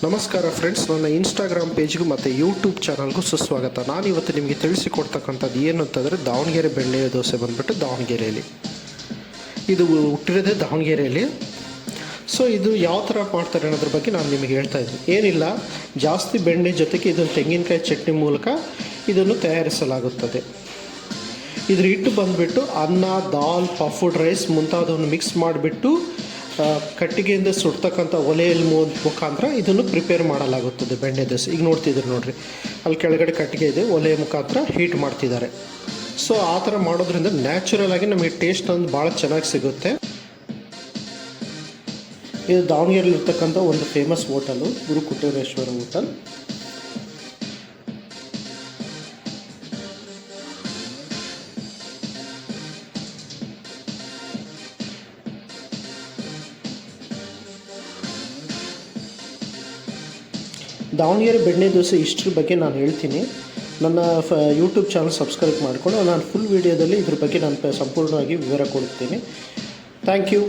ನಮಸ್ಕಾರ ಫ್ರೆಂಡ್ಸ್, ನನ್ನ ಇನ್ಸ್ಟಾಗ್ರಾಮ್ ಪೇಜ್ಗೂ ಮತ್ತು ಯೂಟ್ಯೂಬ್ ಚಾನಲ್ಗೂ ಸುಸ್ವಾಗತ. ನಾನು ಇವತ್ತು ನಿಮಗೆ ತಿಳಿಸಿಕೊಡ್ತಕ್ಕಂಥದ್ದು ಏನು ಅಂತಂದರೆ ದಾವಣಗೆರೆ ಬೆಣ್ಣೆ ದೋಸೆ ಬಂದುಬಿಟ್ಟು ದಾವಣಗೆರೆಯಲ್ಲಿ. ಇದು ಹುಟ್ಟಿರೋದೇ ದಾವಣಗೆರೆಯಲ್ಲಿ. ಸೊ ಇದು ಯಾವ ಥರ ಮಾಡ್ತಾರೆ ಅನ್ನೋದ್ರ ಬಗ್ಗೆ ನಾನು ನಿಮಗೆ ಹೇಳ್ತಾ ಇದ್ದೀನಿ. ಏನಿಲ್ಲ, ಜಾಸ್ತಿ ಬೆಣ್ಣೆ ಜೊತೆಗೆ ಇದನ್ನು ತೆಂಗಿನಕಾಯಿ ಚಟ್ನಿ ಮೂಲಕ ಇದನ್ನು ತಯಾರಿಸಲಾಗುತ್ತದೆ. ಇದ್ರ ಹಿಟ್ಟು ಬಂದುಬಿಟ್ಟು ಅನ್ನ, ದಾಲ್, ಪಫ್ಡ್ ರೈಸ್ ಮುಂತಾದವನ್ನು ಮಿಕ್ಸ್ ಮಾಡಿಬಿಟ್ಟು ಕಟ್ಟಿಗೆಯಿಂದ ಸುಡ್ತಕ್ಕಂಥ ಒಲೆಯಲ್ಲಿ ಮುಖಾಂತರ ಇದನ್ನು ಪ್ರಿಪೇರ್ ಮಾಡಲಾಗುತ್ತದೆ ಬೆಣ್ಣೆ ದೋಸೆ. ಈಗ ನೋಡ್ತಿದ್ರು ನೋಡಿರಿ, ಅಲ್ಲಿ ಕೆಳಗಡೆ ಕಟ್ಟಿಗೆ ಇದೆ, ಒಲೆಯ ಮುಖಾಂತರ ಹೀಟ್ ಮಾಡ್ತಿದ್ದಾರೆ. ಸೊ ಆ ಥರ ಮಾಡೋದ್ರಿಂದ ನ್ಯಾಚುರಲ್ ಆಗಿ ನಮಗೆ ಟೇಸ್ಟ್ ಒಂದು ಭಾಳ ಚೆನ್ನಾಗಿ ಸಿಗುತ್ತೆ. ಇದು ದಾವಣಗೆರೆಯಲ್ಲಿರ್ತಕ್ಕಂಥ ಒಂದು ಫೇಮಸ್ ಹೋಟೆಲು, ಗುರು ಕುಟೀರೇಶ್ವರ ಹೋಟೆಲ್. ದಾವಣಗೆರೆ ಬೆಣ್ಣೆ ದೋಸೆ ಇಷ್ಟರ ಬಗ್ಗೆ ನಾನು ಹೇಳ್ತೀನಿ. ನನ್ನ ಯೂಟ್ಯೂಬ್ ಚಾನಲ್ ಸಬ್ಸ್ಕ್ರೈಬ್ ಮಾಡಿಕೊಂಡು ನಾನು ಫುಲ್ ವೀಡಿಯೋದಲ್ಲಿ ಇದ್ರ ಬಗ್ಗೆ ನಾನು ಸಂಪೂರ್ಣವಾಗಿ ವಿವರ ಕೊಡ್ತೀನಿ. Thank you.